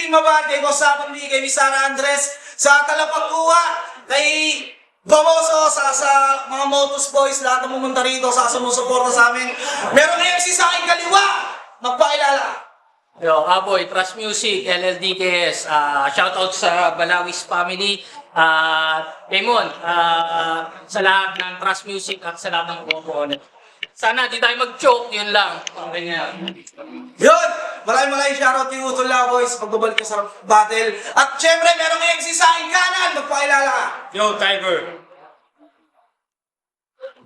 muling mabati ko sa pamilya kay Miss Sara Andres, sa Talapagkuha, kay Bamoso, sa mga Motus Boys, lahat na pumunta rito, sa sumusuporta sa amin. Meron na MC sa aking kaliwa, magpakilala. Yo, Aboy, Trust Music, LLDKS, shoutout sa Balawis family, Raymond, sa lahat ng Trust Music at sa lahat ng component. Sana di tayo mag-joke, yun lang. Yun! Maraming shoutout kay Utol Boys, pagbabalik ka sa battle. At syempre, merong MC sa aking kanan, magpakilala ka. Yo, Tiger.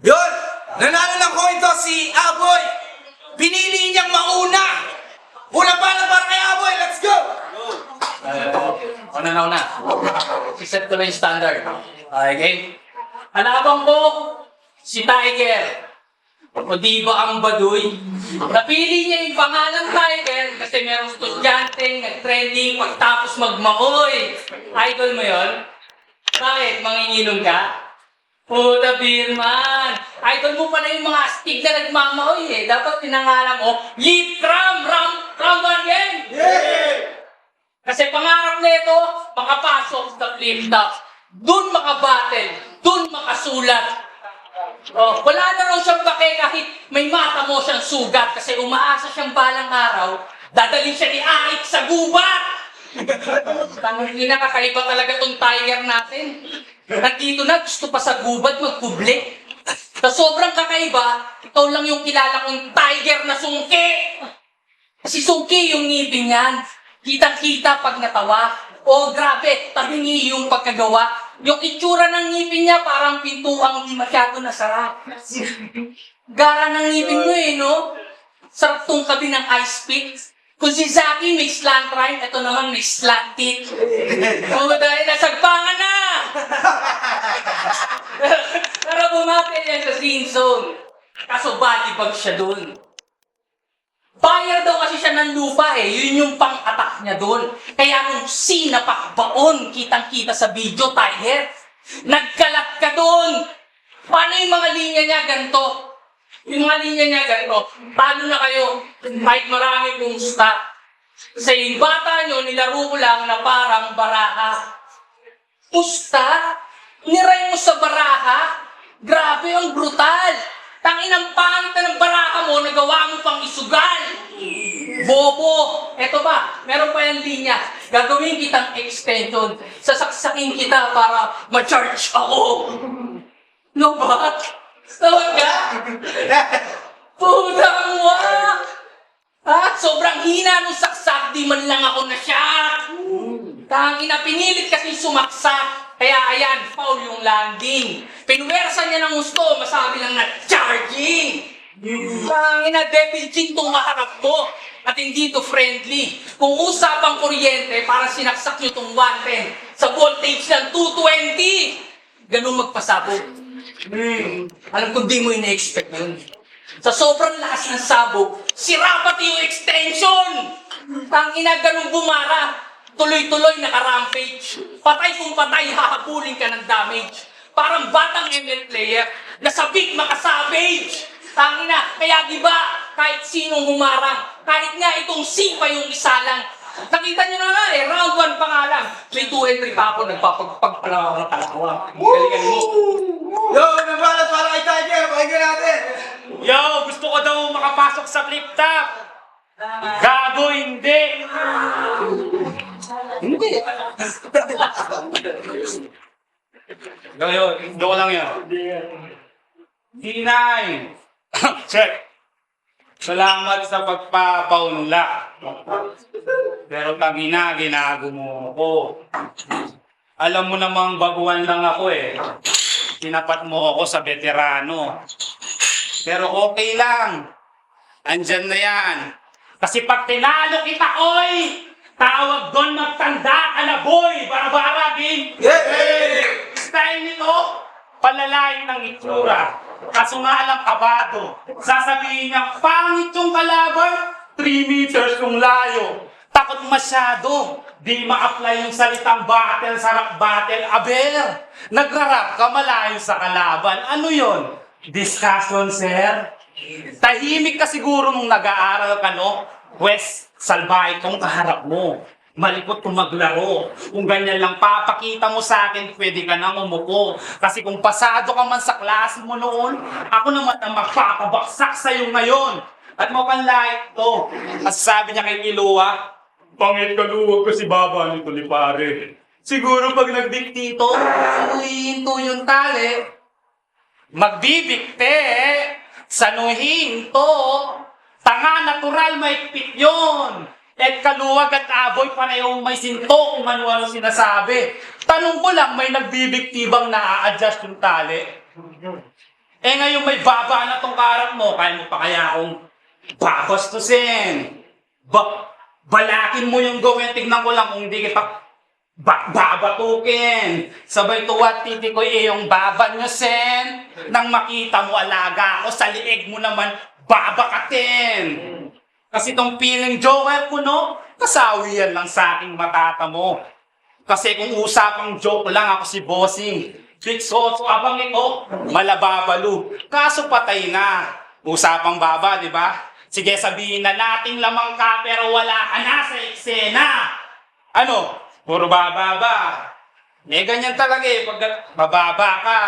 Yun! Nanalo ng coin to si Aboy. Pinili niyang mauna. Unang bala para kay Aboy, let's go! Una. Set ko na yung standard. Okay? Hanapang ko, si Tiger. O di ba ang baduy? Napili niya yung pangalan Tiger kasi merong estudyante nag-trending pagtapos magmaoy. Idol mo yon? Bakit? Manginginom ka? Puta Birman! Idol mo pala yung mga astig na nagmamaoy eh. Dapat pinangalan mo, Lip Ram! Ram again! Yeah! Kasi pangarap nito, makapasok sa flip top. Doon makabattle, doon makasulat. Oh, wala na raw siyang pake kahit may mata mo siyang sugat kasi umaasa siyang balang araw, dadalhin siya ni Aik sa gubat! Hindi nakakaiba talaga tong Tiger natin. Nandito na, gusto pa sa gubat magpublik. Sa sobrang kakaiba, ikaw lang yung kilala kong Tiger na sungki! Kasi sungki yung ngipin niyan. Kitang-kita pag natawa. Oh, grabe, tabingi yung pagkagawa. Yung itsura ng ngipin niya parang pintuang di masyado nasarap. Gara ng ngipin mo eh, no? Sarap tong kabi ng ice pick. Kung si Zaki may slant rhyme, ito naman may slant teeth. Oh, dahil nasagpangan na! Pero bumapit yan sa scene zone. Kaso body bag siya dun. Buyer daw kasi siya ng lupa eh. Yun yung pang-attack niya doon. Kaya nung sinapakbaon, kitang-kita sa video, Tiger. Nagkalat ka doon. Paano yung mga linya niya ganito? Yung mga linya niya ganito. Talo na kayo. Kahit maraming kumusta. Sa yung bata nyo, nilaro ko lang na parang baraha. Pusta? Niray mo sa baraha? Grabe, ang brutal. Tanginang pangit na ng baraka mo, nagawa mo pang isugal. Bobo! Eto ba, meron pa yung linya. Gagawin kitang extension. Sasaksakin kita para ma-charge ako. No ba? Tawag ka? Putang wak! Ha? Sobrang hina nung saksak, di man lang ako na-shock. Tangina, pinilit kasi sumaksak. Kaya ayan, foul yung landing. Pinuwersa niya ng gusto, masabi lang na charging. Tangina, deficit tong maharap mo. At hindi to friendly. Kung usapang kuryente, para sinaksak nyo tong 110 sa voltage ng 220. Ganun magpasabog. Alam ko di mo ina-expect yun. Sa sobrang lakas ng sabog, sira pati yung extension. Tangina, ganun bumara. Tuloy-tuloy naka-rampage. Patay kung patay, hahabulin ka ng damage. Parang batang ML player na sabik maka-savage. Tangina, kaya diba, kahit sinong humarang, kahit nga itong sipa yung isa lang. Nakita nyo na nga eh, round 1 pa nga lang. May 2 entry pa ako, nagpapagpagpalaw ako ng talawa. Galing mo. Yo, nabalat para kay Tiger, pakinggan natin. Yo, gusto ko daw makapasok sa flip top. Gago, hindi. Yo, doon lang yan. D9. Check. Salamat sa pagpapaunla. Pero tangina, ginago mo ko. Alam mo namang baguhan lang ako eh. Tinapat mo ako sa veterano. Pero okay lang. Andyan na yan. Kasi pag tinalo kita, oy! Tawag doon magtanda ka na, boy! Bara-bara, game! Yeah! Style nito, palalayin ng itsura. Kaso nga lang kabado. Sasabihin niya, pangit yung kalaban, 3 meters yung layo. Takot masyado. Di ma-apply yung salitang battle sa rap battle. Aber, nagra-rap ka malayo sa kalaban. Ano yon? Discussion, sir? Tahimik ka siguro nung nag-aaral ka, no? Pwes, salbahe itong kaharap mo. malikot kung maglaro. Kung ganyan lang papakita mo sa akin, pwede ka nang umupo. Kasi kung pasado ka man sa klase mo noon, ako naman ang magpapabaksak sa'yo ngayon. At mukhang like to. Kasi sabi niya kay Kilua, pangit kaluwag kasi baba nito ni pare. Siguro pag nagdiktito, sanuhin to yung tali. Magbibigte, sanuhin to. Tanga, natural, maikpit yun. At kaluwag at aboy, parehong may sinto kung ano-ano sinasabi. Tanong ko lang, may nagbibiktibang na-a-adjust yung tali? Eh ngayon may baba na tong karap mo, kaya mo pa kaya akong babastusin. Balakin mo yung gawin, tignan ko lang kung hindi kita babatukin. Sabay tuwat titi ko yung baba nyo, sen. Nang makita mo alaga ako, sa liig mo naman babakatin. Kasi tong feeling joker ko, no? Kasawi yan lang sa aking matata mo. Kasi kung usapang joke lang ako si Bossing, Big Soso, abang ito, malababalo. Kaso patay na. Usapang baba, di ba? Sige, sabihin na nating lamang ka pero wala ka na sa eksena. Ano? Puro bababa. Eh, ganyan talaga eh. Pag bababa ka,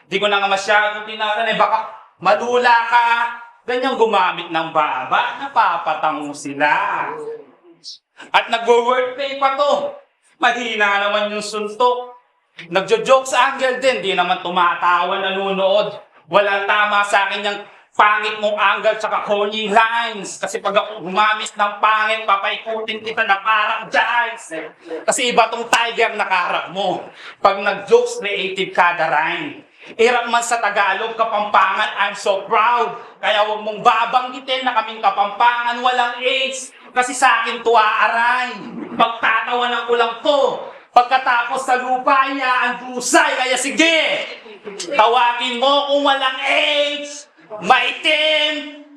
di ko na nga masyadong tinatan eh. Baka malula ka. Ganyang gumamit ng baba, napapatango sila. At nagwo-wordplay pa to. Mahina naman yung suntok. Nagjo-joke sa angle din, di naman tumatawa, nanonood. Walang tama sa akin yung pangit mong angle tsaka corny lines. Kasi pag ako gumamis ng pangit, papaikutin kita na parang Giles. Kasi iba tong tiger na kaharap mo. Pag nag-jokes, creative kada rhyme. Irap man sa Tagalog, Kapampangan, I'm so proud. Kaya huwag mong babanggitin na kaming Kapampangan, walang AIDS. Kasi sa akin to aaray. Pagtatawanan ko lang to. Pagkatapos sa lupa, ang dusay. Kaya sige, tawagin mo kung walang AIDS. Maitim,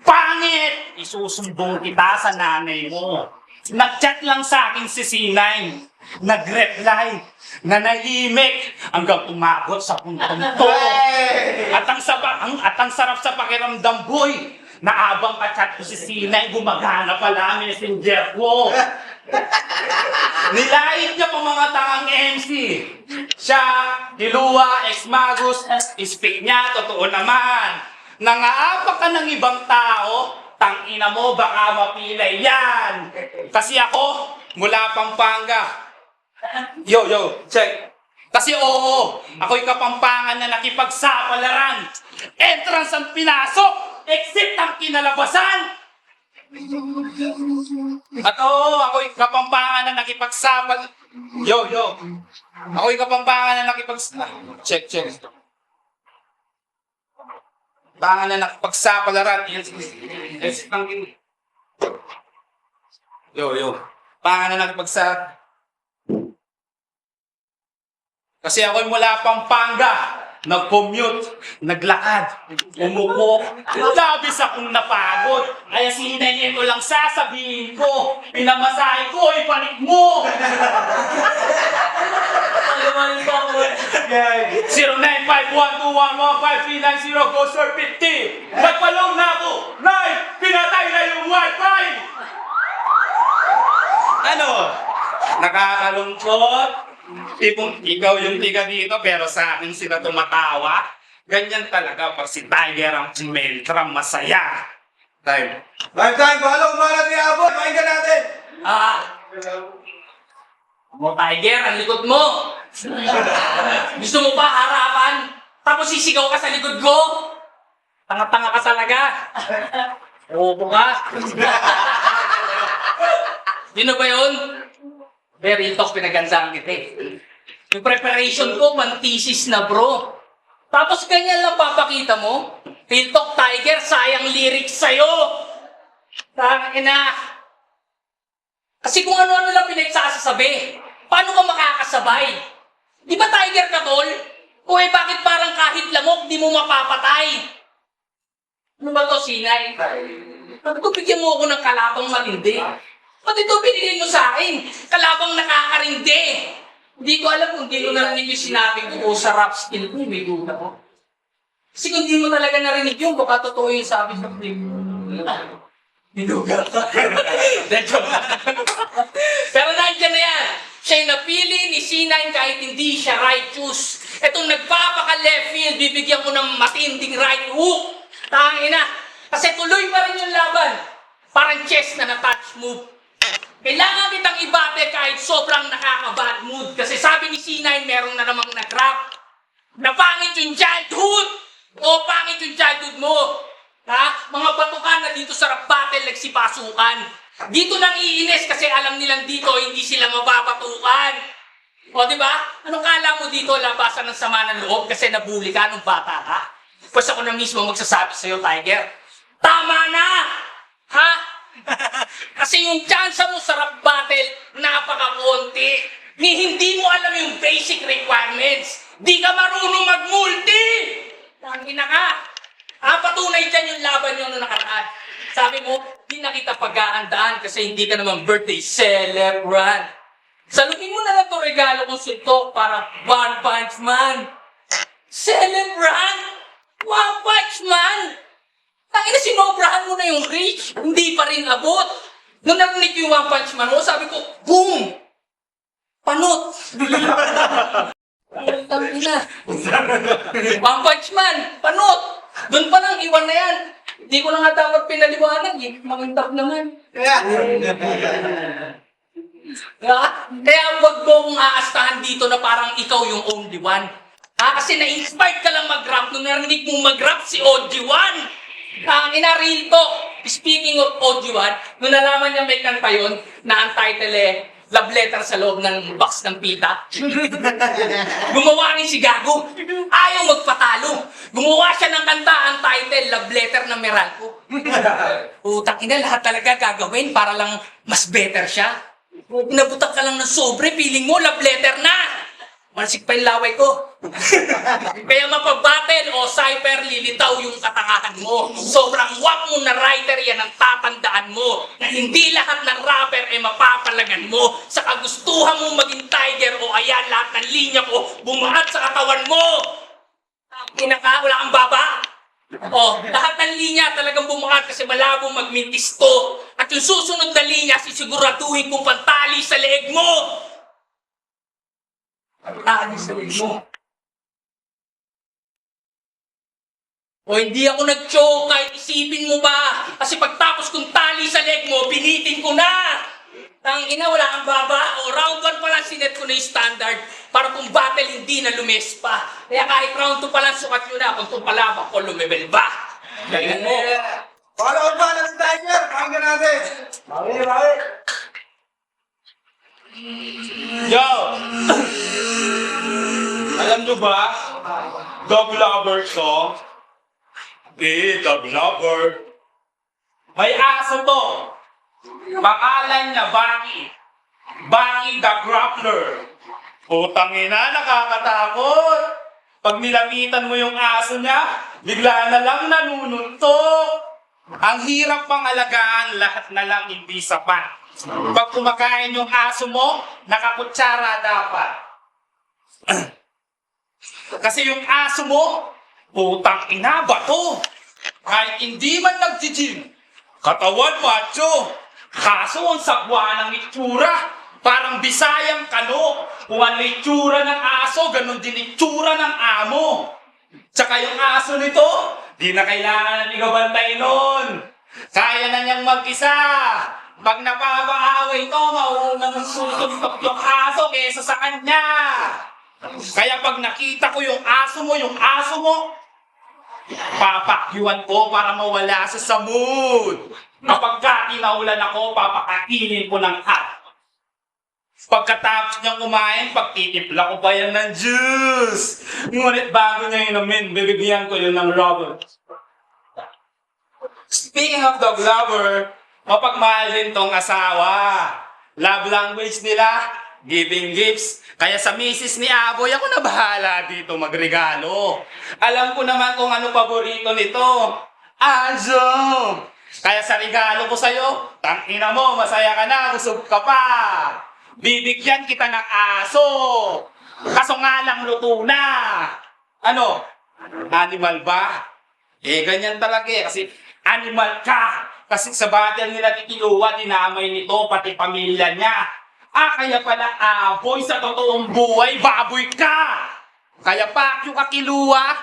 pangit. Isusumbong kita sa nanay mo. Nag-chat lang sa akin si Sinay. Nag-reply, nanahimik hanggang umabot sa puntong to. At ang sarap sa pakiramdam, boy, na abang ka-chat ko si Sinay, gumagana pala ang messenger ko. Nilait niya pa mga tangang MC. Siya, Kilua, Ex-Magus, speak niya, totoo naman. Nangaapak ka ng ibang tao, tangina mo, baka mapilay yan. Kasi ako, mula Pampanga. Yo, check. Kasi oo, ako'y Kapampangan na nakipagsapalaran. Entrance ang pinasok, exit ang kinalabasan. At oo, ako'y Kapampangan na nakipagsapal... Yo. Ako'y Kapampangan na Check. Pangan na nakipagsapalaran. Exit ang Yo. Pangan na nakipagsapalaran. Kasi ako'y mula Pampanga, nag-commute, naglakad, umupo, labis akong napagod. Kaya sinanyin ko lang sasabihin ko, pinamasahe ko, ipanik mo! 0951211539 go sir 50. Nagpalong na ako! Nay! Pinatay na yung wifi! Ano? Nakakalungkot? Tipong ikaw yung tiga dito pero sa akin sila tumatawa. Ganyan talaga pag si Tiger ang Meltram masaya. Time. Time, bahala umalat ni Abot. Pakinggan natin. Mo Tiger, ang likod mo. Gusto mo ba harapan? Tapos sisigaw ka sa likod ko? Tanga-tanga ka talaga. Opo ka. Sino ba yun? Very talk, pinagandaan kita eh. Yung preparation ko, man-thesis na bro. Tapos ganyan lang papakita mo? Real talk, Tiger, sayang lyrics sa'yo. Tangina. Kasi kung ano-ano lang pinagsasasabi, paano ka makakasabay? Di ba Tiger ka, tol? O eh, bakit parang kahit lamok, di mo mapapatay? Ano ba to, Sinay? Bakit ko bigyan mo ako ng kalabang matindi? Pati ito binigay mo sa akin, kalabang nakakarindi. Hindi ko alam kung di ko narinig yung sinabi ko sa rap skill ko, may guna ko. Kasi kung di mo talaga narinig yun, baka totoo yung sabi sa film. Hinuga ka. Pero dyan na yan. Siya'y napili ni C9 kahit hindi siya righteous. Itong nagpapaka-left field, bibigyan ko ng matinding right hook. Tangina. Kasi tuloy pa rin yung laban. Parang chess na na-touch move. Kailangan kitang ibate kahit sobrang nakaka-bad mood. Kasi sabi ni C9, merong na namang na-trap. Napangit yung childhood. O pangit yung childhood mo. Ha? Mga batukan na dito sa rap battle nagsipasukan. Dito nang iinis kasi alam nilang dito hindi sila mababatukan. O di ba? Anong kala mo dito labasan ng sama ng loob kasi nabuli ka nung bata ka? Pues ako na mismo magsasabi sa'yo, Tiger. Tama na! Ha? Kasi yung chance mo sa rap battle, napaka-konti. Ni hindi mo alam yung basic requirements. Di ka marunong mag-multi! Tangina ka! Patunay dyan yung laban nyo nung nakaraan. Sabi mo, di na kita pag-aandaan kasi hindi ka naman birthday celebrant. Salutin mo na lang to regalo kong suntok para One Punch Man. Celebrant? One Punch Man? Tangina, sinobrahan mo na yung reach. Hindi pa rin abot. Nung narinig yung One Punch Man mo, sabi ko, boom! Panot! Tangina. One Punch Man! Panot! Doon pa lang, iwan na yan. Hindi ko na nga dapat pinaliwanag eh. Makintap naman. Kaya wag mo kong aastahan dito na parang ikaw yung only one. Kasi na-inspired ka lang mag-rap nung narinig mong mag-rap si OG1. Ang ina-real talk. Speaking of OG1, nung nalaman niya may kanta yun, na ang title love letter sa loob ng box ng pita. Gumawa rin si Gago. Ayaw magpatalo. Gumawa siya ng kanta, ang title, love letter ng Meralco. Utang ina, lahat talaga gagawin para lang mas better siya. Pinabutak ka lang ng sobre, feeling mo, love letter na. Mansik pa yung laway ko. Kaya mapag-battle o cypher, lilitaw yung katangahan mo. Sobrang wak mo na writer, yan ang tatandaan mo. Na hindi lahat ng rapper ay mapapalagan mo. Sa kagustuhan mo maging tiger o ayan, lahat ng linya ko bumahat sa katawan mo. Ina ka, wala kang baba. Lahat ng linya talagang bumahat kasi malabo magmintis to. At yung susunod na linya, sisiguraduhin kong pantali sa leeg mo. Pantali sa leeg mo. Hindi ako nag-choke kahit isipin mo ba. Kasi pagtapos kong tali sa leg mo, binitin ko na. Tangina, wala kang baba. Round 1 pa lang sinet ko na yung standard para kung battle hindi na lumes pa. Kaya kahit round 2 pa lang sukat nyo na kung itong palabak ko lumebel ba. Galingan mo. Follow ba na si Tiger? Pakinggan natin. Bawi. Yo! Alam nyo ba? Dog lover to. Dog lover. May aso to. Pangalan niya, Baki. Baki the Grappler. Putang ina, nakakatakot. Pag nilamitan mo yung aso niya, bigla na lang nanununtok. Ang hirap pang alagaan, lahat na lang hindi sapat. Pag kumakain yung aso mo, nakakutsara dapat. Kasi yung aso mo, putang ina ba to? Kahit hindi man nag-gym, katawan macho. Kaso ang sagwa ng itsura, parang Bisayang kano. Kung ano itsura ng aso, ganun din itsura ng amo. Tsaka yung aso nito, di na kailangan ng igabantay nun. Kaya na niyang mag-isa. Pag napapaaway ito, maunang susuntok yung aso kesa sa kanya. Kaya pag nakita ko yung aso mo, papakyuan ko para mawala sa mood. Kapag kinaulan ako, papakainin ko ng hot. Pagkatapos niyang kumain, pagtitimpla ko pa yan ng juice. Ngunit bago niya inumin, bibigyan ko yun ng rubber. Speaking of dog lover, mapagmahal din tong asawa. Love language nila, giving gifts. Kaya sa misis ni Aboy, ako na bahala dito magregalo. Alam ko naman kung ano paborito nito. Aso! Kaya sa regalo ko sa'yo, tangina mo, masaya ka na, busog ka pa. Bibigyan kita ng aso. Kaso nga lang luto na. Ano? Animal ba? Ganyan talaga kasi animal ka. Kasi sa battle nila kikiluwa, dinamay nito, pati pamilya niya. Kaya pala aboy sa totoong buhay, baboy ka! Kaya pakyo ka kiluwa,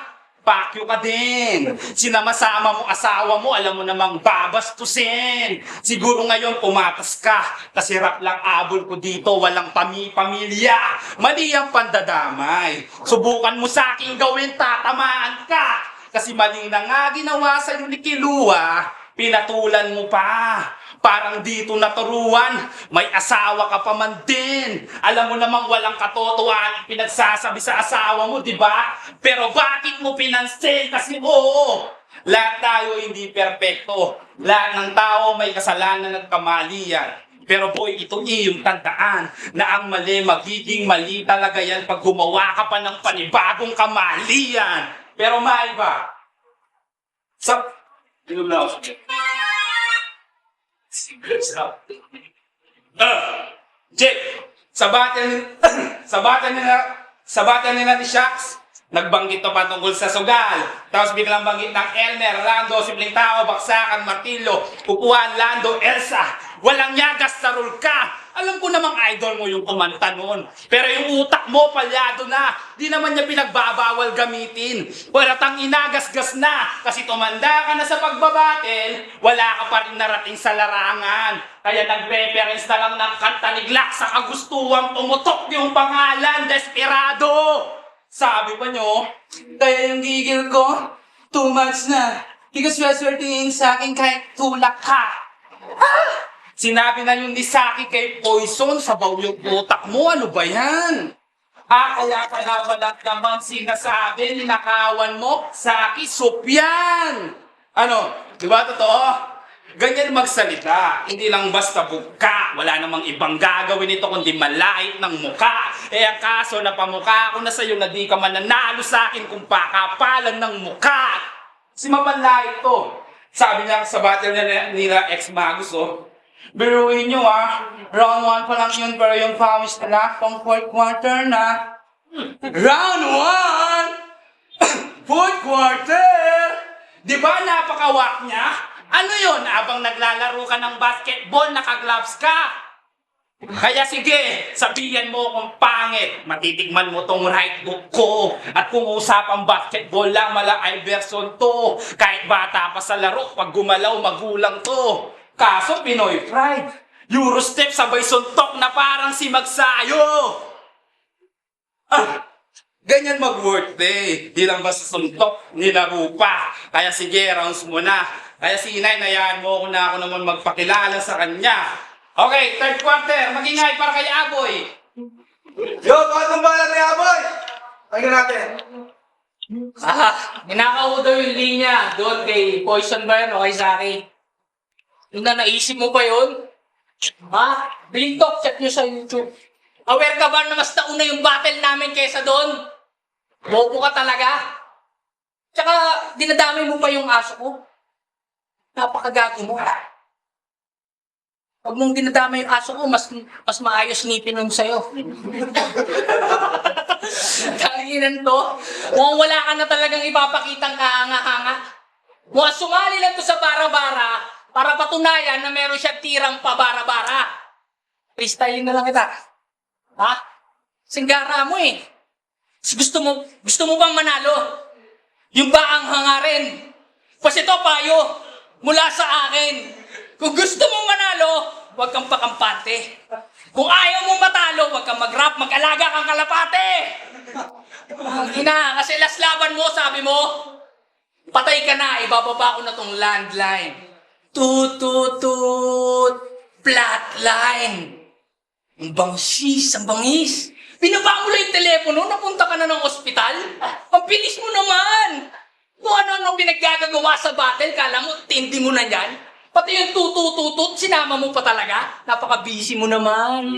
pakyo ka din. Sinamasama mo asawa mo, alam mo namang babastusin. Siguro ngayon pumatas ka, kasi rap lang abol ko dito, walang pamilya. Mali ang pandadamay. Subukan mo sa akin gawin, tatamaan ka. Kasi mali na nga ginawa sa'yo ni Kilua, pinatulan mo pa. Parang dito naturuan, may asawa ka pa man din. Alam mo namang walang katotohanan pinagsasabi sa asawa mo, di ba? Pero bakit mo pinansin? Kasi oo, lahat tayo hindi perpekto. Lahat ng tao may kasalanan at kamalian. Pero boy, ito iyong tandaan na ang mali magiging mali talaga yan pag gumawa ka pa ng panibagong kamalian. Pero maiba. Inom na ako. Jake, sabatan nila ni Shax, nagbanggit to patungkol sa sugal. Tapos biglang banggit ng Elmer, Lando, simpleng tao, baksakan, martilyo, upuan, Lando, Elsa. Walang yagas sa rule ka. Alam ko namang idol mo yung kumanta nun. Pero yung utak mo, palyado na. Di naman niya pinagbabawal gamitin. Pero tang inagasgas na. Kasi tumanda ka na sa pagbabatel, wala ka pa rin narating sa larangan. Kaya nag-reference na lang ng kanta ni Glock sa kagustuhang pumutok yung pangalan, Desperado. Sabi pa nyo, kaya yung gigil ko, too much na. Because swerte-swertein sa akin kahit tulak ka. Sinabi na yun ni Saki kay Poison, sabaw yung utak mo, ano ba yan? Kaya pala naman sinasabi, ninakawan mo, Saki, soup yan! Ano, di ba totoo? Ganyan magsalita, hindi lang basta buka, wala namang ibang gagawin ito kundi malait ng muka. Ang kaso na pamukha ko na sa'yo na di ka mananalo sa akin kung pakapalan ng muka. Si mapanlait to. Sabi niya sa battle nila ex-Magus, biruin nyo round 1 pa lang yun pero yung pawis na lang pang 4th quarter na. Round 1! 4th quarter! Di ba napakawak niya? Ano yun? Abang naglalaro ka ng basketball, naka-gloves ka. Kaya sige, sabihan mo kung pangit. Matitigman mo tong right hook ko. At kung usapang basketball lang, mala Iverson to. Kahit bata pa sa laro, pag gumalaw, magulang to. Kaso Pinoy pride. Eurostep sabay suntok na parang si Magsayo. Ganyan mag-work day. Di lang basta suntok, nilaro pa. Kaya sige, rounds mo na. Kaya si Inay, nayaan mo ako na ako naman magpakilala sa kanya. Okay, 3rd quarter. Magingay para kay Aboy. Yo, bakit ang balat ni Aboy? Tingnan natin. Ninakaw daw yung linya doon kay Poison ba yan o kay Saki? Yung na naisip mo pa yun? Bling talk, check nyo sa YouTube. Aware ka ba na mas nauna yung battle namin kesa doon? Bobo ka talaga. Tsaka, dinadamay mo pa yung aso ko. Napakagago mo. Pag mong dinadamay yung aso ko, mas maayos ngipin nun sa'yo. Tanginan to. Mukhang wala ka na talagang ipapakitang kahanga-hanga. Mukhang sumali lang to sa bara-bara para patunayan na meron siya tirang pabara-bara. Freestyle na lang kita. Singgara mo eh. Gusto mo bang manalo? Yung ba ang hangarin? Kasi ito payo mula sa akin. Kung gusto mong manalo, huwag kang pakampante. Kung ayaw mong matalo, huwag kang mag-rap, mag-alaga kang kalapate. Kasi last laban mo, sabi mo, patay ka na, ibababa ko na tong landline. Tut, flatline. Ang bangis. Binaba mo lang yung telepono, napunta ka na ng ospital. Ang bilis mo naman. Kung ano-ano pinaggagawa sa battle, kala mo, tindi mo na yan. Pati yung tutut, sinama mo pa talaga. Napaka-busy mo naman.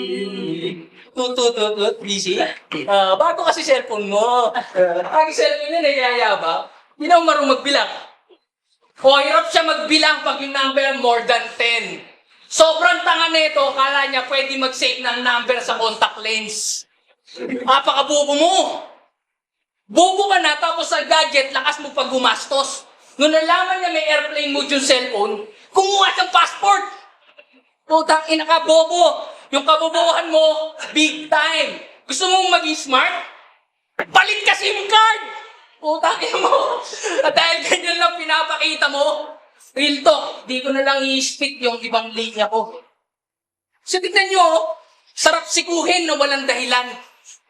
Tutut, busy. Bago kasi cellphone mo. Ang cellphone niya, nagyayabang. Hindi na marunong magbilang. O, hirap siya magbilang pag yung number more than 10. Sobrang tanga nito, kala niya pwede mag-save ng number sa contact lens. Napaka-bobo mo. Bobo ka na, tapos sa gadget, lakas mo pag gumastos. Nung nalaman niya may airplane mode yung cellphone, kumuha siyang passport. Putang ina ka, bobo. Yung kabobohan mo, big time. Gusto mong maging smart? Palit ka SIM card! Putangin mo. At dahil ganyan lang pinapakita mo, real talk, di ko na lang i-spit yung ibang linya ko. So tignan nyo, sarap sikuhin na walang dahilan.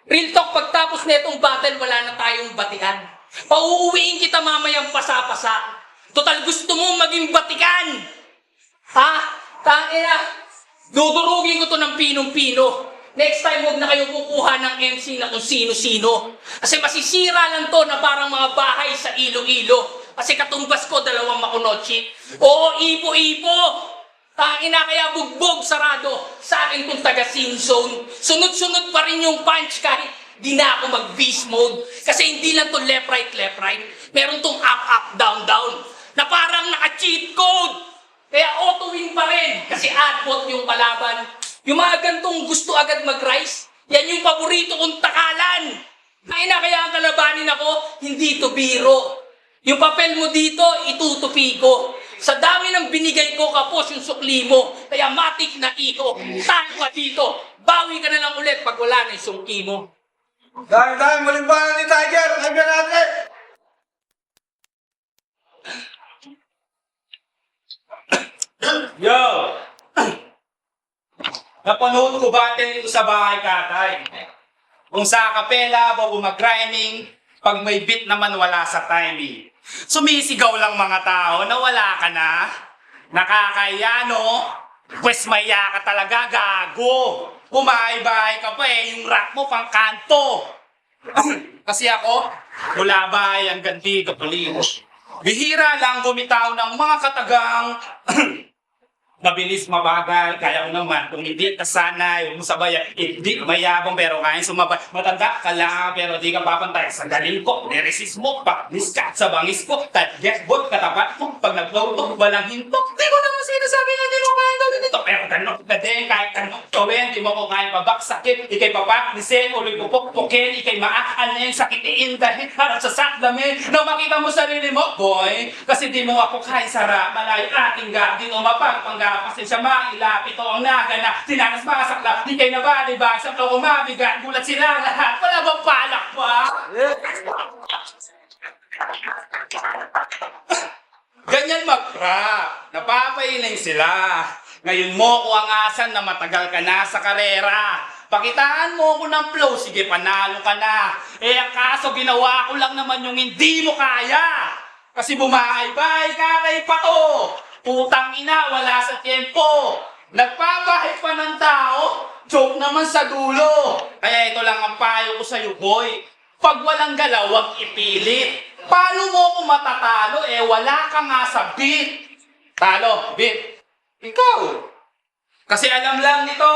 Real talk, pagtapos na itong battle, wala na tayong batikan. Pauuwiin kita mamayang pasa-pasa. Total gusto mo maging batikan. Ha? Tangina. Dudurugin ko to ng pinong-pino. Next time, huwag na kayo kukuha ng MC na kung sino-sino. Kasi masisira lang to na parang mga bahay sa Iloilo. Kasi katumbas ko, 2 makunochi. Oo, ipo-ipo. Tangina, kaya bugbog sarado. Sa akin kung taga-scene zone. Sunod-sunod pa rin yung punch kahit di na ako mag-beast mode. Kasi hindi lang to left, right. Meron tong up, up, down, down. Na parang naka-cheat code. Kaya auto-win pa rin. Kasi adbot yung kalaban. Yung mga gantong gusto agad mag-rise, yan yung paborito kong takalan. Kaya ang kalabanin ako, hindi to biro. Yung papel mo dito, itutupi ko. Sa dami ng binigay ko, kapos yung sukli mo. Kaya matik na iko. Tayo ka dito. Bawi ka na lang ulit pag wala na yung sungki mo. Dahil muling bahala ni Tiger. Hanggang natin. Yo! Napanood ko battle dito sa bahay, Katay. Kung sa kapela, bago mag-grinding, pag may beat naman wala sa timing. Sumisigaw lang mga tao na wala ka na. Nakakaya, no? Pwes maya ka talaga, gago. Pumahay-bahay ka pa eh, yung rap mo pang kanto. Kasi ako, mula bahay hanggang dito, tuloy. Bihira lang bumitaw ng mga katagang mabilis, mabagal, kaya ko naman. Kung hindi ka sanay, huwag mo sabay, hindi mayabang pero kaya sumabay. Matanda ka lang pero di ka papantay. Sa galing ko, niresist mo, pakdiskat sa bangis ko, get bot, katapat mo, pag nag-flow to, walang hinto. Di ko naman sinasabi na di mo kaya gawin dito. Pero ganun ka din, kahit anong gawin, di mo ko kaya pabaksakin, ikay papaklisin, uloy pupukpukin, ikay maaanin, sakitiin dahil harap sa sakdamin. No, makita mo sarili mo, boy, kasi di mo ako kaya sarap, malayo ating gabin o mapagpangga. Kasi siya mailap, ito ang nagana. Sinanas masaklap, di kayo nabalibag. Sa ito umabigat, gulat sila lahat. Wala bang palak pa? Ganyan mag-rap. Napapailing sila. Ngayon mo ko ang asan na matagal ka na sa karera. Pakitaan mo ko ng flow, sige panalo ka na. Eh ang kaso ginawa ko lang naman yung hindi mo kaya. Kasi bumahay-bahay ka kay Pato. Putang ina, wala sa tiempo. Nagpapahay pa ng tao, joke naman sa dulo. Kaya ito lang ang payo ko sa'yo, boy. Pag walang galaw, wag ipilit. Paano mo ko matatalo, eh wala ka nga sa beat. Talo, beat. Ikaw. Kasi alam lang nito,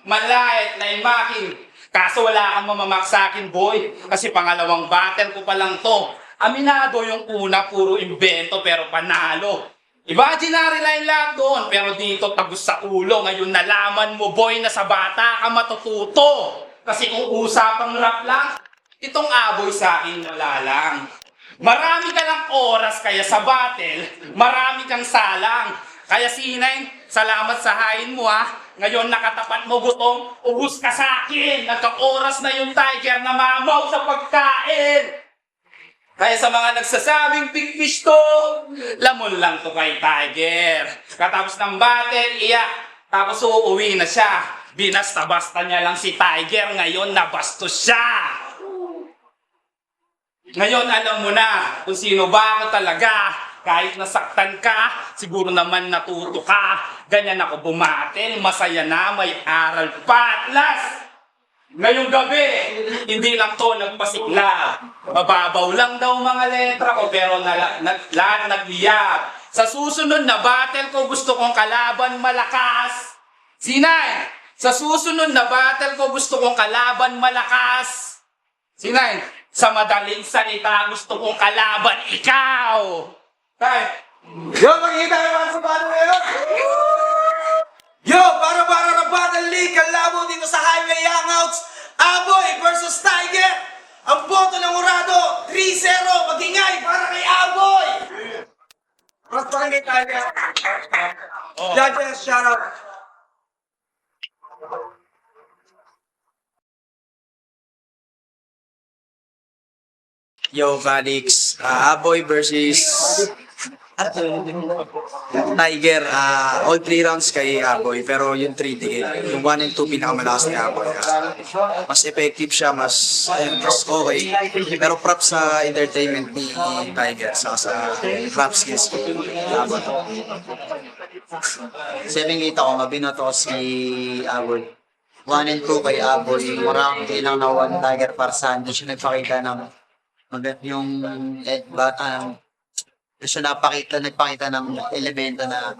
malait na imaking. Kaso wala kang mamamak sa akin, boy. Kasi pangalawang battle ko pa lang to. Aminado yung una, puro invento pero panalo. Imaginary line lang doon, pero dito tagos sa ulo. Ngayon nalaman mo, boy, na sa bata ka matututo. Kasi kung usapang rap lang, itong aboy sa akin wala lang. Marami ka lang oras, kaya sa battle, marami kang salang. Kaya Sinay, salamat sa hain mo ha. Ngayon nakatapat mo gutom, ubus ka sa akin. Nagka-oras na yung Tiger na mamaw sa pagkain. Kaya sa mga nagsasabing big fish to, lamon lang to kay Tiger. Katapos ng battle, iyak. Tapos uuwi na siya. Binasta-basta niya lang si Tiger. Ngayon nabastos siya. Ngayon alam mo na kung sino ba ako talaga. Kahit nasaktan ka, siguro naman natuto ka. Ganyan ako bumatel, masaya na, may aral pa. At last, ngayong gabi, hindi lang to nagpasikla. Mababaw lang daw mga letra ko pero lahat nagliyab. Sa susunod na battle ko gusto kong kalaban malakas. Sinay, sa susunod na battle ko gusto kong kalaban malakas. Sinay, sa madaling salita gusto kong kalaban ikaw. Tay, Yo, makikita kayo mga sa battle ngayon. Yo, para na Battle League, kalabo dito sa Highway Hangouts. Aboy versus Tiger. Ang boto ng Murado, 3-0. Magingay para kay Aboy. Mas pa kay Tiger. Judges, shout out. Yo, Calix. Aboy versus Tiger. All 3 rounds kay Aboy. Pero yung 3 digit. Yung 1 and 2 pinakamalakas ni Aboy. Mas effective siya, mas okay. Pero props sa entertainment ni Tiger. Sa props skills. Laban. 7-8 ako. Mabinoto ko si Aboy. 1 and 2 kay Aboy. Marang ilang na 1 Tiger para sa hindi siya nagpakita ng yung siya nagpakita ng elemento na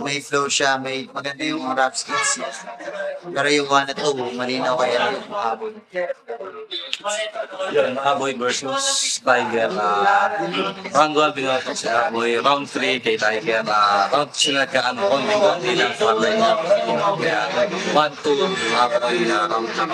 may flow siya, may maganda yung rap skills niya. Pero yung 1 at 2, malinaw kaya yung Aboy. Yun, Aboy versus Tiger. Round 1 binoto si Aboy. Round 3 kay Tiger. Round 2 sila konti-konti lang sa line up. Kaya 1-2 Aboy na round 3.